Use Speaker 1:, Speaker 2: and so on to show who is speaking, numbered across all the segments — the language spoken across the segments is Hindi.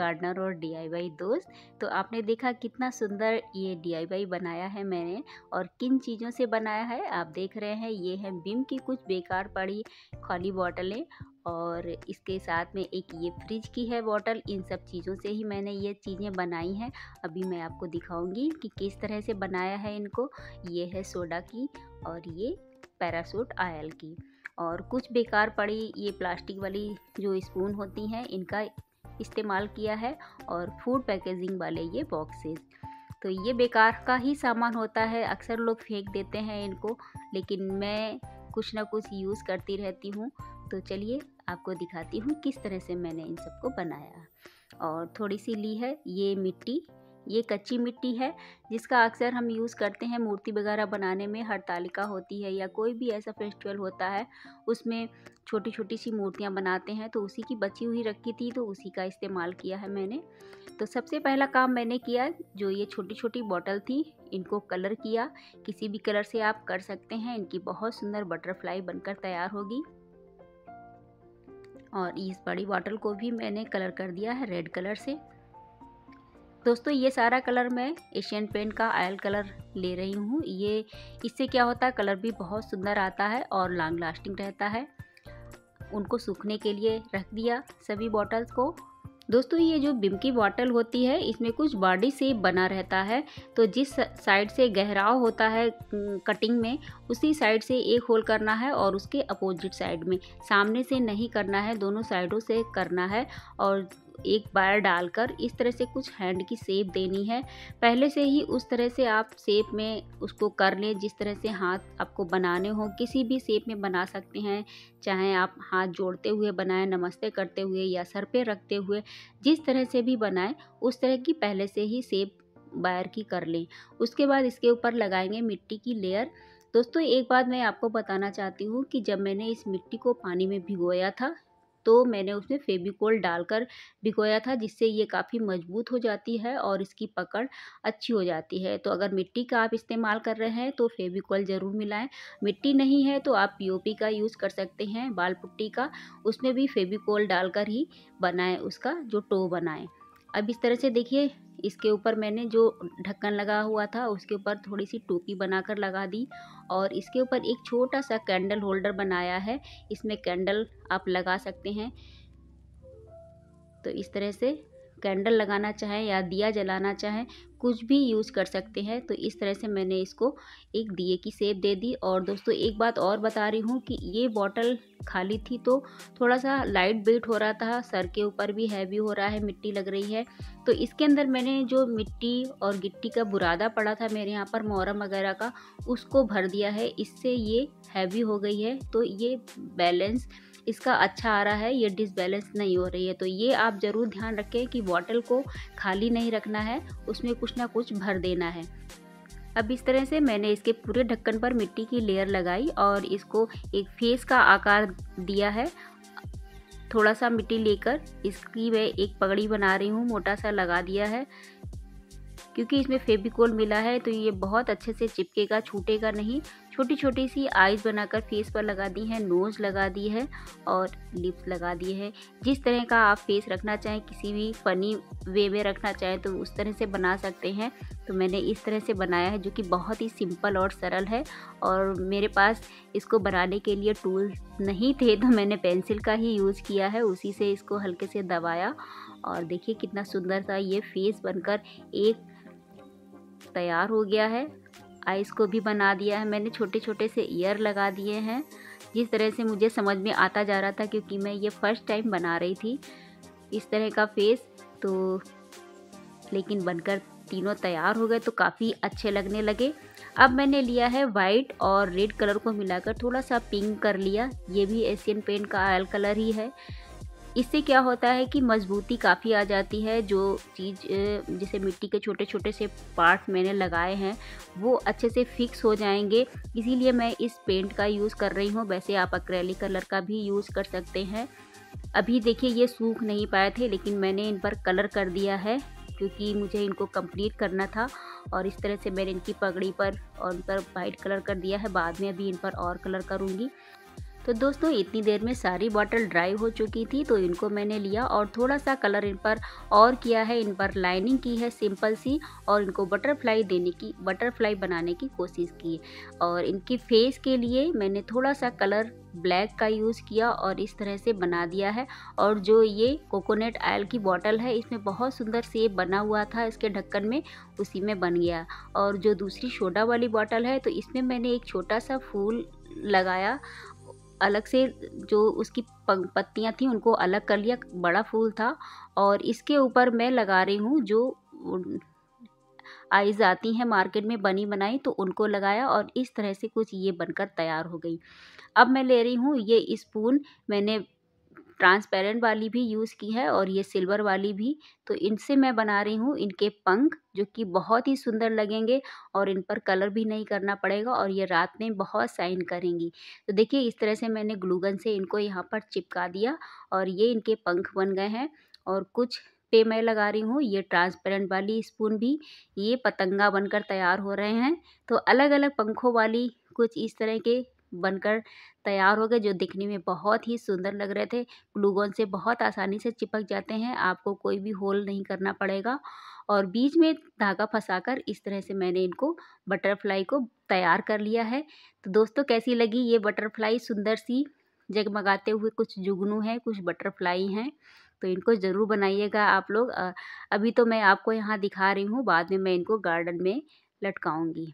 Speaker 1: गार्डनर और डीआईवाई दोस्त। तो आपने देखा कितना सुंदर ये डीआईवाई बनाया है मैंने, और किन चीज़ों से बनाया है आप देख रहे हैं। ये है विम की कुछ बेकार पड़ी खाली बॉटलें, और इसके साथ में एक ये फ्रिज की है बॉटल। इन सब चीज़ों से ही मैंने ये चीज़ें बनाई हैं। अभी मैं आपको दिखाऊंगी कि किस तरह से बनाया है इनको। ये है सोडा की और ये पैराशूट ऑयल की, और कुछ बेकार पड़ी ये प्लास्टिक वाली जो स्पून होती हैं इनका इस्तेमाल किया है, और फूड पैकेजिंग वाले ये बॉक्सेस। तो ये बेकार का ही सामान होता है, अक्सर लोग फेंक देते हैं इनको, लेकिन मैं कुछ ना कुछ यूज़ करती रहती हूँ। तो चलिए आपको दिखाती हूँ किस तरह से मैंने इन सबको बनाया। और थोड़ी सी ली है ये मिट्टी, ये कच्ची मिट्टी है जिसका अक्सर हम यूज़ करते हैं मूर्ति वगैरह बनाने में। हरतालिका होती है या कोई भी ऐसा फेस्टिवल होता है, उसमें छोटी छोटी सी मूर्तियाँ बनाते हैं, तो उसी की बची हुई रखी थी, तो उसी का इस्तेमाल किया है मैंने। तो सबसे पहला काम मैंने किया, जो ये छोटी छोटी बॉटल थी इनको कलर किया। किसी भी कलर से आप कर सकते हैं, इनकी बहुत सुंदर बटरफ्लाई बनकर तैयार होगी। और इस बड़ी बॉटल को भी मैंने कलर कर दिया है रेड कलर से। दोस्तों ये सारा कलर मैं एशियन पेंट का ऑयल कलर ले रही हूँ। ये इससे क्या होता है, कलर भी बहुत सुंदर आता है और लॉन्ग लास्टिंग रहता है। उनको सूखने के लिए रख दिया सभी बॉटल्स को। दोस्तों ये जो विम की बॉटल होती है इसमें कुछ बॉडी शेप बना रहता है, तो जिस साइड से गहराव होता है कटिंग में, उसी साइड से एक होल करना है और उसके अपोजिट साइड में, सामने से नहीं करना है, दोनों साइडों से करना है। और एक वायर डालकर इस तरह से कुछ हैंड की शेप देनी है। पहले से ही उस तरह से आप शेप में उसको कर लें, जिस तरह से हाथ आपको बनाने हो किसी भी शेप में बना सकते हैं। चाहे आप हाथ जोड़ते हुए बनाएं, नमस्ते करते हुए, या सर पे रखते हुए, जिस तरह से भी बनाएं उस तरह की पहले से ही शेप वायर की कर लें। उसके बाद इसके ऊपर लगाएंगे मिट्टी की लेयर। दोस्तों एक बात मैं आपको बताना चाहती हूँ कि जब मैंने इस मिट्टी को पानी में भिगोया था, तो मैंने उसमें फेविकोल डालकर भिगोया था, जिससे ये काफ़ी मजबूत हो जाती है और इसकी पकड़ अच्छी हो जाती है। तो अगर मिट्टी का आप इस्तेमाल कर रहे हैं तो फेविकोल ज़रूर मिलाएं। मिट्टी नहीं है तो आप पीओपी का यूज़ कर सकते हैं, बाल पुट्टी का, उसमें भी फेविकोल डालकर ही बनाएं, उसका जो टो बनाएं। अब इस तरह से देखिए, इसके ऊपर मैंने जो ढक्कन लगा हुआ था उसके ऊपर थोड़ी सी टोपी बनाकर लगा दी, और इसके ऊपर एक छोटा सा कैंडल होल्डर बनाया है। इसमें कैंडल आप लगा सकते हैं, तो इस तरह से कैंडल लगाना चाहें या दिया जलाना चाहें, कुछ भी यूज़ कर सकते हैं। तो इस तरह से मैंने इसको एक दिए की शेप दे दी। और दोस्तों एक बात और बता रही हूँ कि ये बॉटल खाली थी तो थोड़ा सा लाइट वेट हो रहा था, सर के ऊपर भी हैवी हो रहा है, मिट्टी लग रही है। तो इसके अंदर मैंने जो मिट्टी और गिट्टी का बुरादा पड़ा था मेरे यहाँ पर, मोरम वगैरह का, उसको भर दिया है। इससे ये हैवी हो गई है, तो ये बैलेंस इसका अच्छा आ रहा है, ये डिसबैलेंस नहीं हो रही है। तो ये आप ज़रूर ध्यान रखें कि बॉटल को खाली नहीं रखना है, उसमें कुछ ना कुछ भर देना है। अब इस तरह से मैंने इसके पूरे ढक्कन पर मिट्टी की लेयर लगाई और इसको एक फेस का आकार दिया है। थोड़ा सा मिट्टी लेकर इसकी मैं एक पगड़ी बना रही हूँ, मोटा सा लगा दिया है। क्योंकि इसमें फेविकोल मिला है तो ये बहुत अच्छे से चिपकेगा, छूटेगा नहीं। छोटी छोटी सी आईज बनाकर फेस पर लगा दी है, नोज़ लगा दी है और लिप्स लगा दिए हैं। जिस तरह का आप फेस रखना चाहें, किसी भी फ़नी वे में रखना चाहें तो उस तरह से बना सकते हैं। तो मैंने इस तरह से बनाया है, जो कि बहुत ही सिंपल और सरल है। और मेरे पास इसको बनाने के लिए टूल नहीं थे तो मैंने पेंसिल का ही यूज़ किया है, उसी से इसको हल्के से दबाया। और देखिए कितना सुंदर सा ये फेस बनकर एक तैयार हो गया है। आइज़ को भी बना दिया है मैंने, छोटे छोटे से ईयर लगा दिए हैं, जिस तरह से मुझे समझ में आता जा रहा था, क्योंकि मैं ये फर्स्ट टाइम बना रही थी इस तरह का फेस। तो लेकिन बनकर तीनों तैयार हो गए तो काफ़ी अच्छे लगने लगे। अब मैंने लिया है वाइट और रेड कलर को मिलाकर थोड़ा सा पिंक कर लिया। ये भी एशियन पेंट का ऑयल कलर ही है। इससे क्या होता है कि मजबूती काफ़ी आ जाती है। जो चीज़ जैसे मिट्टी के छोटे छोटे से पार्ट्स मैंने लगाए हैं वो अच्छे से फिक्स हो जाएंगे, इसीलिए मैं इस पेंट का यूज़ कर रही हूँ। वैसे आप एक्रेलिक कलर का भी यूज़ कर सकते हैं। अभी देखिए ये सूख नहीं पाए थे, लेकिन मैंने इन पर कलर कर दिया है क्योंकि मुझे इनको कंप्लीट करना था। और इस तरह से मैंने इनकी पगड़ी पर और उन पर वाइट कलर कर दिया है। बाद में अभी इन पर और कलर करूँगी। तो दोस्तों इतनी देर में सारी बॉटल ड्राई हो चुकी थी, तो इनको मैंने लिया और थोड़ा सा कलर इन पर और किया है, इन पर लाइनिंग की है सिंपल सी, और इनको बटरफ्लाई बनाने की कोशिश की। और इनकी फेस के लिए मैंने थोड़ा सा कलर ब्लैक का यूज़ किया और इस तरह से बना दिया है। और जो ये कोकोनट ऑयल की बॉटल है, इसमें बहुत सुंदर शेप बना हुआ था इसके ढक्कन में, उसी में बन गया। और जो दूसरी सोडा वाली बॉटल है, तो इसमें मैंने एक छोटा सा फूल लगाया अलग से, जो उसकी पत्तियां थी उनको अलग कर लिया, बड़ा फूल था। और इसके ऊपर मैं लगा रही हूँ जो आइज़ आती हैं मार्केट में बनी बनाई, तो उनको लगाया और इस तरह से कुछ ये बनकर तैयार हो गई। अब मैं ले रही हूँ ये स्पून, मैंने ट्रांसपेरेंट वाली भी यूज़ की है और ये सिल्वर वाली भी। तो इनसे मैं बना रही हूँ इनके पंख, जो कि बहुत ही सुंदर लगेंगे और इन पर कलर भी नहीं करना पड़ेगा और ये रात में बहुत शाइन करेंगी। तो देखिए इस तरह से मैंने ग्लू गन से इनको यहाँ पर चिपका दिया और ये इनके पंख बन गए हैं। और कुछ पे मैं लगा रही हूँ ये ट्रांसपेरेंट वाली स्पून भी, ये पतंगा बनकर तैयार हो रहे हैं। तो अलग अलग पंखों वाली कुछ इस तरह के बनकर तैयार हो गए, जो दिखने में बहुत ही सुंदर लग रहे थे। ग्लू गन से बहुत आसानी से चिपक जाते हैं, आपको कोई भी होल नहीं करना पड़ेगा। और बीच में धागा फंसाकर इस तरह से मैंने इनको बटरफ्लाई को तैयार कर लिया है। तो दोस्तों कैसी लगी ये बटरफ्लाई, सुंदर सी जगमगाते हुए कुछ जुगनू हैं, कुछ बटरफ्लाई हैं। तो इनको ज़रूर बनाइएगा आप लोग। अभी तो मैं आपको यहाँ दिखा रही हूँ, बाद में मैं इनको गार्डन में लटकाऊंगी।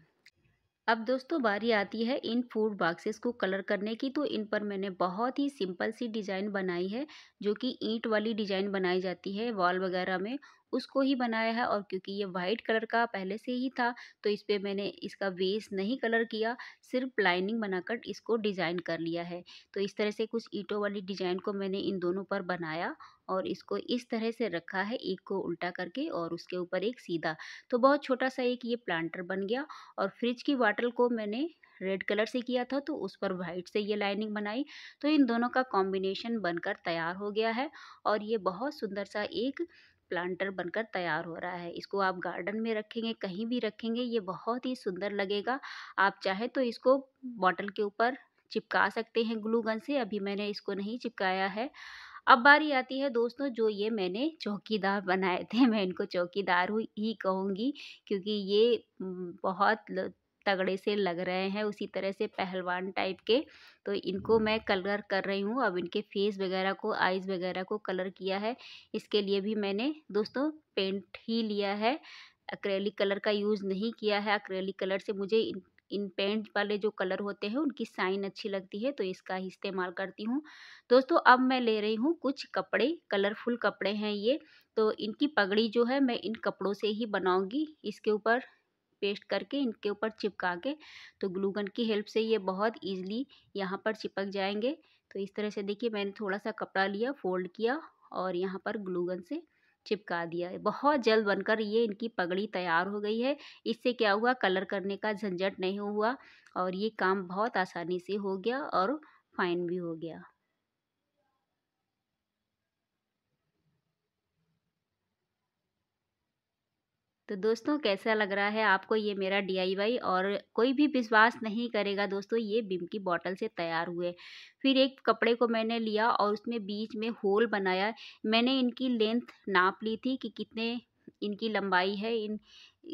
Speaker 1: अब दोस्तों बारी आती है इन फूड बॉक्सेस को कलर करने की। तो इन पर मैंने बहुत ही सिंपल सी डिज़ाइन बनाई है, जो कि ईंट वाली डिज़ाइन बनाई जाती है वॉल वगैरह में, उसको ही बनाया है। और क्योंकि ये वाइट कलर का पहले से ही था, तो इस पे मैंने इसका बेस नहीं कलर किया, सिर्फ लाइनिंग बनाकर इसको डिज़ाइन कर लिया है। तो इस तरह से कुछ ईंटों वाली डिज़ाइन को मैंने इन दोनों पर बनाया और इसको इस तरह से रखा है, एक को उल्टा करके और उसके ऊपर एक सीधा। तो बहुत छोटा सा एक ये प्लांटर बन गया। और फ्रिज की बॉटल को मैंने रेड कलर से किया था, तो उस पर वाइट से ये लाइनिंग बनाई। तो इन दोनों का कॉम्बिनेशन बनकर तैयार हो गया है और ये बहुत सुंदर सा एक प्लांटर बनकर तैयार हो रहा है। इसको आप गार्डन में रखेंगे, कहीं भी रखेंगे, ये बहुत ही सुंदर लगेगा। आप चाहे तो इसको बॉटल के ऊपर चिपका सकते हैं ग्लू गन से, अभी मैंने इसको नहीं चिपकाया है। अब बारी आती है दोस्तों, जो ये मैंने चौकीदार बनाए थे, मैं इनको चौकीदार ही कहूँगी, क्योंकि ये बहुत तगड़े से लग रहे हैं, उसी तरह से पहलवान टाइप के। तो इनको मैं कलर कर रही हूँ, अब इनके फेस वगैरह को, आइज़ वगैरह को कलर किया है। इसके लिए भी मैंने दोस्तों पेंट ही लिया है, एक्रेलिक कलर का यूज़ नहीं किया है। एक्रेलिक कलर से मुझे इन पेंट वाले जो कलर होते हैं उनकी शाइन अच्छी लगती है, तो इसका ही इस्तेमाल करती हूँ। दोस्तों अब मैं ले रही हूँ कुछ कपड़े, कलरफुल कपड़े हैं ये। तो इनकी पगड़ी जो है मैं इन कपड़ों से ही बनाऊंगी, इसके ऊपर पेस्ट करके, इनके ऊपर चिपका के। तो ग्लू गन की हेल्प से ये बहुत ईजिली यहाँ पर चिपक जाएंगे। तो इस तरह से देखिए मैंने थोड़ा सा कपड़ा लिया, फोल्ड किया और यहाँ पर ग्लू गन से चिपका दिया है। बहुत जल्द बनकर ये इनकी पगड़ी तैयार हो गई है। इससे क्या हुआ, कलर करने का झंझट नहीं हुआ और ये काम बहुत आसानी से हो गया और फाइन भी हो गया। तो दोस्तों कैसा लग रहा है आपको ये मेरा डीआईवाई? और कोई भी विश्वास नहीं करेगा दोस्तों, ये बिम की बॉटल से तैयार हुए। फिर एक कपड़े को मैंने लिया और उसमें बीच में होल बनाया। मैंने इनकी लेंथ नाप ली थी कि कितने इनकी लंबाई है इन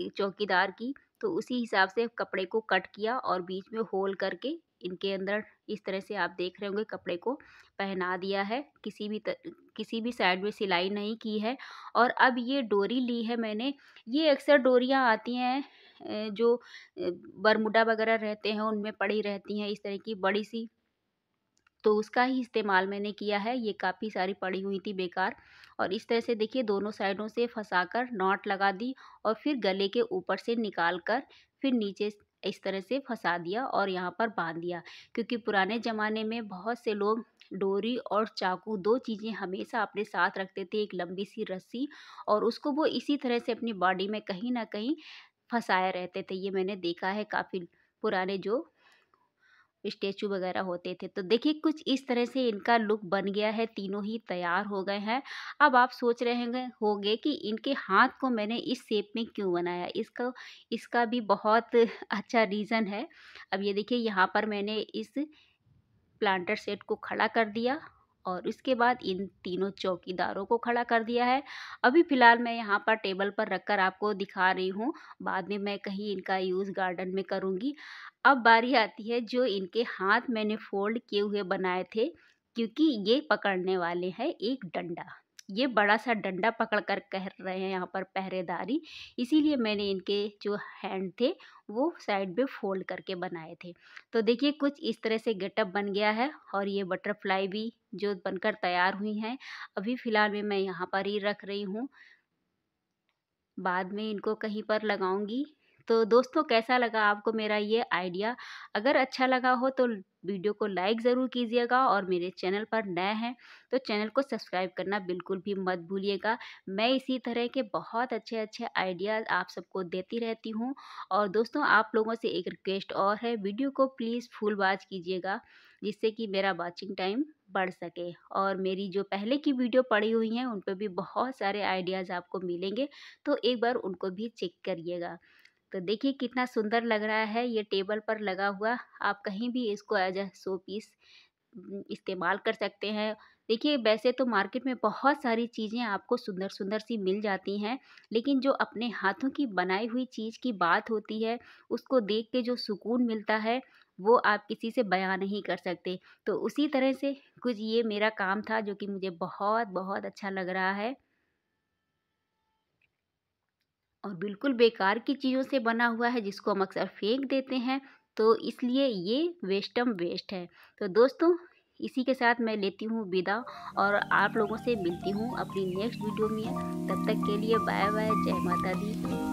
Speaker 1: चौकीदार की, तो उसी हिसाब से कपड़े को कट किया और बीच में होल करके इनके अंदर इस तरह से आप देख रहे होंगे कपड़े को पहना दिया है। किसी भी साइड में सिलाई नहीं की है। और अब ये डोरी ली है मैंने, ये अक्सर डोरियाँ आती हैं जो बरमूडा वगैरह रहते हैं उनमें पड़ी रहती हैं, इस तरह की बड़ी सी। तो उसका ही इस्तेमाल मैंने किया है, ये काफ़ी सारी पड़ी हुई थी बेकार। और इस तरह से देखिए दोनों साइडों से फंसाकर नॉट लगा दी और फिर गले के ऊपर से निकाल कर फिर नीचे इस तरह से फंसा दिया और यहाँ पर बांध दिया। क्योंकि पुराने ज़माने में बहुत से लोग डोरी और चाकू, दो चीज़ें हमेशा अपने साथ रखते थे, एक लंबी सी रस्सी, और उसको वो इसी तरह से अपनी बॉडी में कहीं ना कहीं फंसाए रहते थे। ये मैंने देखा है काफ़ी पुराने जो स्टैचू वगैरह होते थे। तो देखिए कुछ इस तरह से इनका लुक बन गया है, तीनों ही तैयार हो गए हैं। अब आप सोच रहे होंगे कि इनके हाथ को मैंने इस शेप में क्यों बनाया, इसका भी बहुत अच्छा रीज़न है। अब ये देखिए यहाँ पर मैंने इस प्लांटर सेट को खड़ा कर दिया और उसके बाद इन तीनों चौकीदारों को खड़ा कर दिया है। अभी फ़िलहाल मैं यहाँ पर टेबल पर रखकर आपको दिखा रही हूँ, बाद में मैं कहीं इनका यूज़ गार्डन में करूँगी। अब बारी आती है जो इनके हाथ मैंने फ़ोल्ड किए हुए बनाए थे, क्योंकि ये पकड़ने वाले हैं एक डंडा। ये बड़ा सा डंडा पकड़ कर कर रहे हैं यहाँ पर पहरेदारी, इसीलिए मैंने इनके जो हैंड थे वो साइड में फ़ोल्ड करके बनाए थे। तो देखिए कुछ इस तरह से गेटअप बन गया है और ये बटरफ्लाई भी जो बनकर तैयार हुई हैं, अभी फ़िलहाल में मैं यहाँ पर ही रख रही हूँ। बाद में इनको कहीं पर लगाऊंगी। तो दोस्तों कैसा लगा आपको मेरा ये आइडिया? अगर अच्छा लगा हो तो वीडियो को लाइक ज़रूर कीजिएगा और मेरे चैनल पर नए हैं तो चैनल को सब्सक्राइब करना बिल्कुल भी मत भूलिएगा। मैं इसी तरह के बहुत अच्छे अच्छे आइडियाज़ आप सबको देती रहती हूँ। और दोस्तों आप लोगों से एक रिक्वेस्ट और है, वीडियो को प्लीज़ फुल वॉच कीजिएगा, जिससे कि मेरा वॉचिंग टाइम बढ़ सके। और मेरी जो पहले की वीडियो पड़ी हुई हैं उन पर भी बहुत सारे आइडियाज़ आपको मिलेंगे, तो एक बार उनको भी चेक करिएगा। तो देखिए कितना सुंदर लग रहा है ये टेबल पर लगा हुआ। आप कहीं भी इसको एज अ शो पीस इस्तेमाल कर सकते हैं। देखिए वैसे तो मार्केट में बहुत सारी चीज़ें आपको सुंदर सुंदर सी मिल जाती हैं, लेकिन जो अपने हाथों की बनाई हुई चीज़ की बात होती है, उसको देख के जो सुकून मिलता है वो आप किसी से बयां नहीं कर सकते। तो उसी तरह से कुछ ये मेरा काम था जो कि मुझे बहुत बहुत अच्छा लग रहा है और बिल्कुल बेकार की चीज़ों से बना हुआ है जिसको हम अक्सर फेंक देते हैं, तो इसलिए ये वेस्टम वेस्ट है। तो दोस्तों इसी के साथ मैं लेती हूँ विदा और आप लोगों से मिलती हूँ अपनी नेक्स्ट वीडियो में। तब तक के लिए बाय बाय, जय माता दी।